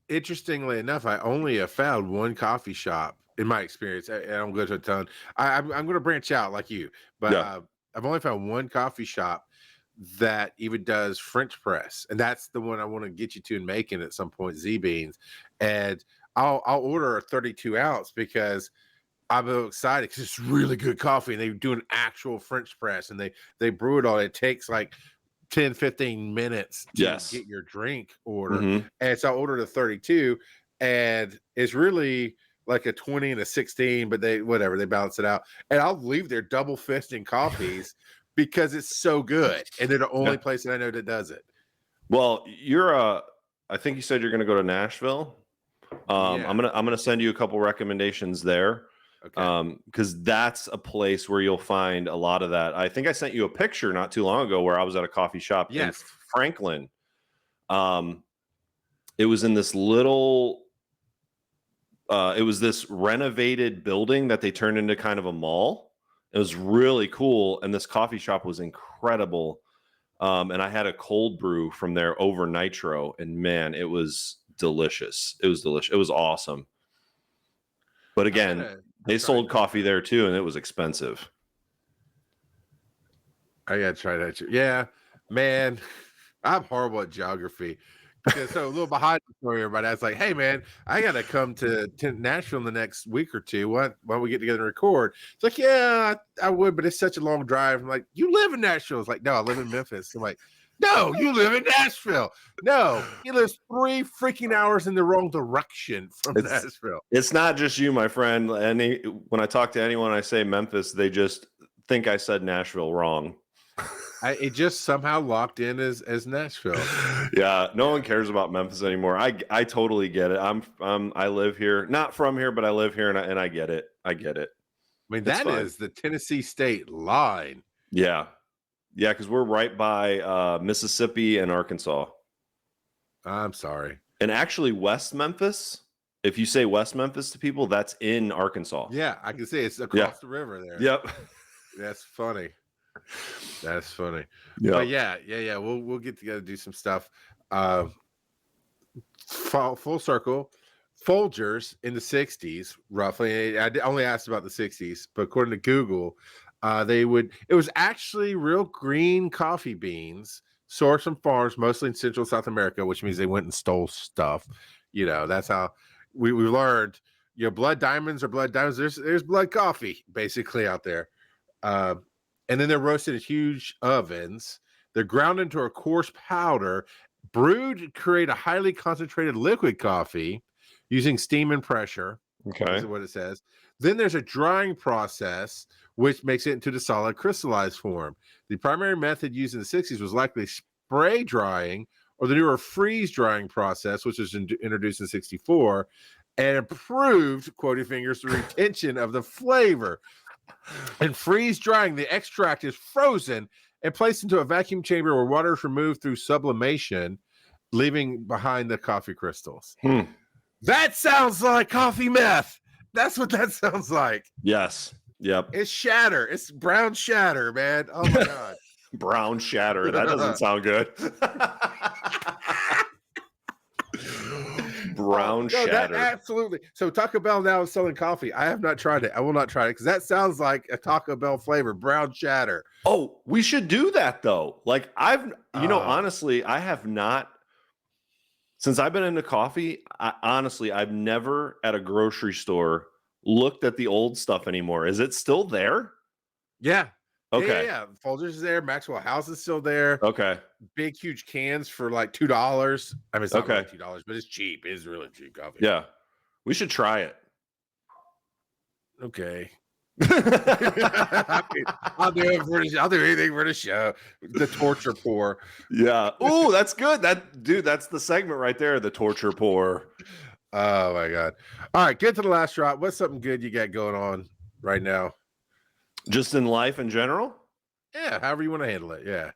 Interestingly enough, I only have found one coffee shop in my experience. I don't go to a ton. I'm going to branch out like you, but I've only found one coffee shop that even does French press, and that's the one I want to get you to and making at some point. Z Beans, and I'll order a 32 ounce because I'm excited because it's really good coffee, and they do an actual French press, and they brew it all. It takes like 10-15 minutes to get your drink order, and so I ordered a 32, and it's really like a 20 and a 16, but they balance it out. And I'll leave there double fisting coffees because it's so good. And they're the only place that I know that does it. Well, I think you said you're going to go to Nashville. I'm going to send you a couple recommendations there. Okay. Because that's a place where you'll find a lot of that. I think I sent you a picture not too long ago where I was at a coffee shop in Franklin. It was in this little, it was this renovated building that they turned into kind of a mall. It was really cool. And this coffee shop was incredible. And I had a cold brew from there over nitro, and man, it was delicious. It was delicious. It was awesome. But again, they sold coffee there too, and it was expensive. I gotta try that. Yeah, man, I'm horrible at geography. So a little behind the story, everybody. I was like, "Hey, man, I gotta come to Nashville in the next week or two. Why don't we get together and record?" It's like, "Yeah, I would, but it's such a long drive." I'm like, "You live in Nashville?" It's like, "No, I live in Memphis." I'm like, "No, you live in Nashville." No, he lives 3 freaking hours in the wrong direction from Nashville. It's not just you, my friend. When I talk to anyone, I say Memphis, they just think I said Nashville wrong. It just somehow locked in as Nashville. Yeah, no one cares about Memphis anymore. I totally get it. I live here, not from here, but I live here, and I get it. I get it. I mean, that is the Tennessee state line. Yeah, because we're right by Mississippi and Arkansas. I'm sorry. And actually, West Memphis. If you say West Memphis to people, that's in Arkansas. Yeah, I can see it's across the river there. Yep. That's funny. That's funny. Yeah. But yeah. We'll get together, do some stuff. Full circle. Folgers in the 60s, roughly. I only asked about the 60s, but according to Google, it was actually real green coffee beans sourced from farms, mostly in Central South America, which means they went and stole stuff. That's how we learned, blood diamonds are blood diamonds. There's blood coffee basically out there. And then they're roasted in huge ovens. They're ground into a coarse powder, brewed to create a highly concentrated liquid coffee using steam and pressure. Okay. Is what it says. Then there's a drying process, which makes it into the solid crystallized form. The primary method used in the 60s was likely spray drying, or the newer freeze drying process, which was introduced in 64 and improved, quoting fingers, the retention of the flavor. In freeze drying, the extract is frozen and placed into a vacuum chamber where water is removed through sublimation, leaving behind the coffee crystals. That sounds like coffee meth. That's what that sounds like. Yes. Yep. It's shatter. It's brown shatter, man. Oh my God. Brown shatter. That doesn't sound good. Brown shatter. Absolutely. So Taco Bell now is selling coffee. I have not tried it. I will not try it because that sounds like a Taco Bell flavor, brown shatter. Oh, we should do that though. Like honestly, I have not, since I've been into coffee, I've never at a grocery store looked at the old stuff anymore. Is it still there? Yeah. Okay. Yeah. Folgers is there. Maxwell House is still there. Okay. Big, huge cans for like $2. I mean, it's not really $2, but it's cheap. It's really cheap coffee. Yeah. We should try it. Okay. I'll do anything for the show. The torture pour. Yeah. Oh, that's good. That's the segment right there. The torture pour. Oh my God. All right. Get to the last drop. What's something good you got going on right now? Just in life in general? Yeah, however you want to handle it. Yeah.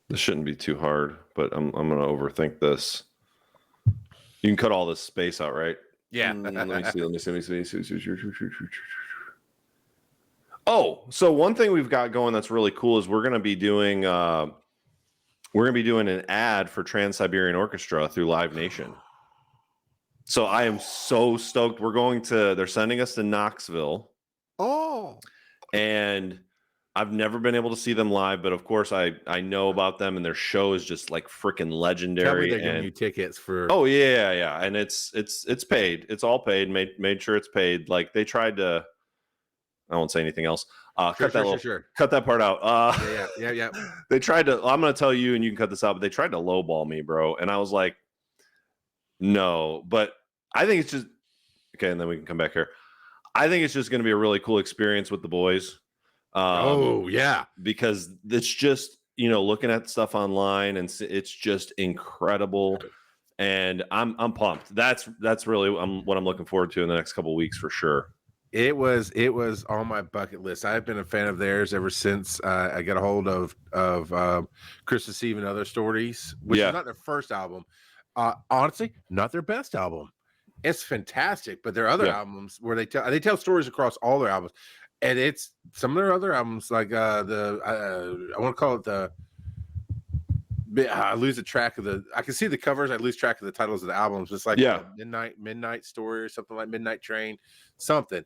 This shouldn't be too hard, but I'm gonna overthink this. You can cut all this space out, right? Yeah. Let me see. Oh, so one thing we've got going that's really cool is we're gonna be doing an ad for Trans-Siberian Orchestra through Live Nation. So I am so stoked. They're sending us to Knoxville. Oh. And I've never been able to see them live, but of course I know about them, and their show is just like freaking legendary. Tell me they're giving you tickets for. Oh yeah. And it's paid. It's all paid. Made sure it's paid. Like they tried to. I won't say anything else. Cut that part out. Yeah. They tried to. I'm going to tell you, and you can cut this out. But they tried to lowball me, bro. And I was like, no. But I think it's just okay. And then we can come back here. I think it's just going to be a really cool experience with the boys. Because it's just looking at stuff online, and it's just incredible. And I'm pumped. That's really what I'm looking forward to in the next couple of weeks for sure. It was on my bucket list. I've been a fan of theirs ever since I got a hold of Christmas Eve and Other Stories, which is not their first album. Honestly, not their best album. It's fantastic, but there are other albums where they tell stories across all their albums. and it's some of their other albums, like I want to call it I lose the track of I can see the covers. I lose track of the titles of the albums. It's like Midnight Story or something like Midnight Train, something.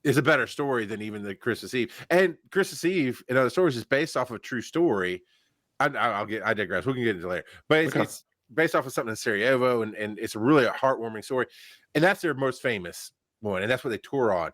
Is a better story than even the Christmas Eve. And Christmas Eve in other stories is based off of a true story. I digress. We can get into it later. But it's based off of something in Sarajevo, and it's really a heartwarming story. And that's their most famous one, and that's what they tour on.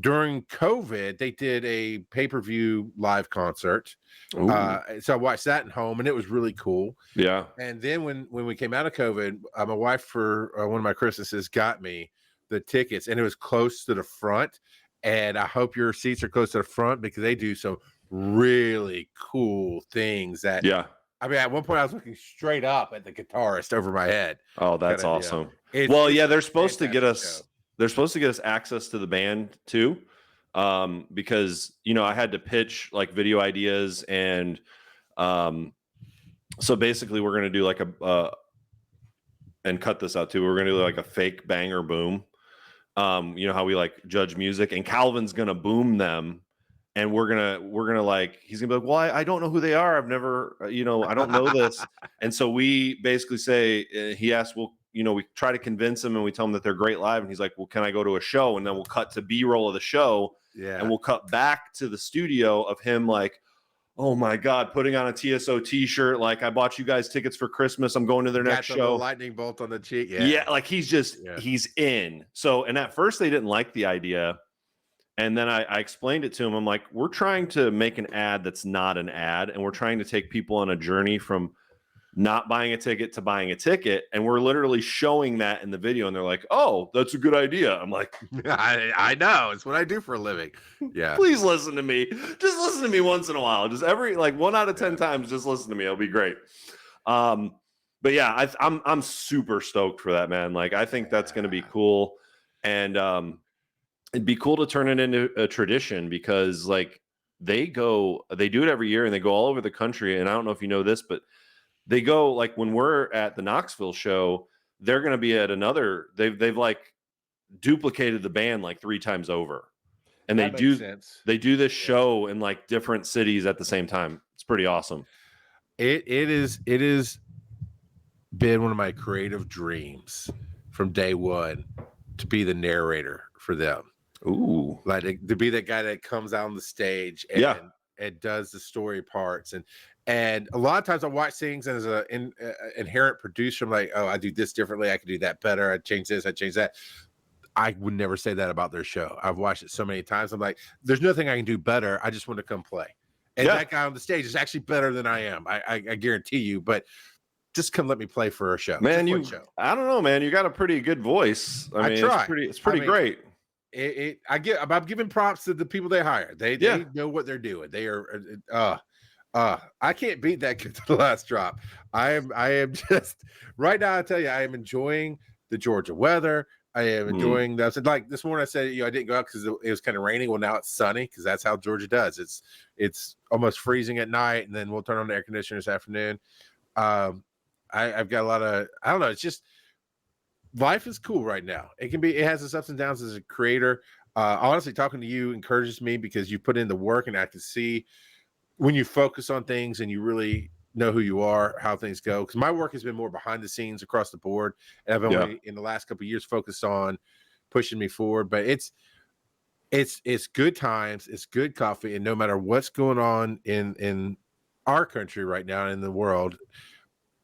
During COVID, they did a pay-per-view live concert. So I watched that at home, and it was really cool. Yeah. And then when we came out of COVID, my wife for one of my Christmases got me the tickets, and it was close to the front. And I hope your seats are close to the front because they do some really cool things. I mean, at one point I was looking straight up at the guitarist over my head. Oh, that's awesome. They're supposed to get us. They're supposed to get us access to the band too, because I had to pitch like video ideas, and so basically we're gonna do like and cut this out too. We're gonna do like a fake banger boom. You know how we like judge music, and Calvin's gonna boom them, and we're gonna like, he's gonna be like, well, I don't know who they are. I've never, I don't know this. And so we basically say, he asked, well, we try to convince him, and we tell him that they're great live. And he's like, well, can I go to a show? And then we'll cut to B-roll of the show. Yeah. And we'll cut back to the studio of him like, oh my God, putting on a TSO t-shirt. Like, I bought you guys tickets for Christmas. I'm going to their next show. Lightning bolt on the cheek. Yeah. Like he's in. So, and at first they didn't like the idea. And then I explained it to him. I'm like, we're trying to make an ad that's not an ad. And we're trying to take people on a journey from not buying a ticket to buying a ticket. And we're literally showing that in the video. And they're like, oh, that's a good idea. I'm like, I know. It's what I do for a living. Yeah. Please listen to me. Just listen to me once in a while. Just every, like 1 out of 10 times, just listen to me. It'll be great. But yeah, I'm super stoked for that, man. Like, I think that's going to be cool. And it'd be cool to turn it into a tradition, because like they do it every year, and they go all over the country. And I don't know if you know this, but they go, like, when we're at the Knoxville show, they're going to be at another, they've like duplicated the band like 3 times over. And they do this show in like different cities at the same time. It's pretty awesome. It is been one of my creative dreams from day one to be the narrator for them. Ooh, like to be that guy that comes out on the stage and does the story parts. And a lot of times I watch things, and as an inherent producer, I'm like, oh, I do this differently. I could do that better. I change this. I change that. I would never say that about their show. I've watched it so many times. I'm like, there's nothing I can do better. I just want to come play. And that guy on the stage is actually better than I am. I guarantee you. But just come let me play for a show. Man, I don't know, man. You got a pretty good voice. I mean, try. It's pretty great. I'm giving props to the people they hire. They know what they're doing. They are I can't beat that kid to the last drop. I am just right now. I tell you, I am enjoying the Georgia weather. I am enjoying that. Like this morning, I said, I didn't go out because it was kind of raining. Well, now it's sunny because that's how Georgia does. It's almost freezing at night, and then we'll turn on the air conditioner this afternoon. I've got a lot of, I don't know. It's just, life is cool right now. It has its ups and downs as a creator. Honestly, talking to you encourages me because you put in the work, and I can see when you focus on things and you really know who you are, how things go. Because my work has been more behind the scenes across the board, and I've only in the last couple of years focused on pushing me forward. But it's good times, it's good coffee, and no matter what's going on in our country right now and in the world,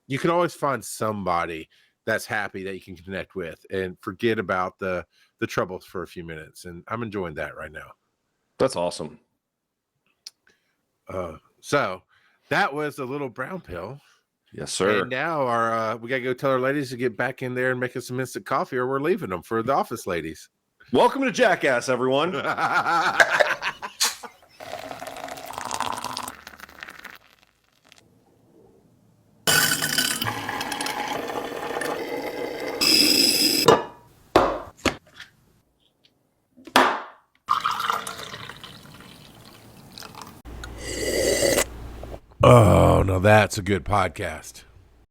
you can always find somebody that's happy that you can connect with and forget about the troubles for a few minutes. And I'm enjoying that right now. That's awesome. So that was a little brown pill. Yes, sir. And now we gotta go tell our ladies to get back in there and make us some instant coffee, or we're leaving them for the office ladies. Welcome to Jackass, everyone. Oh, no, that's a good podcast.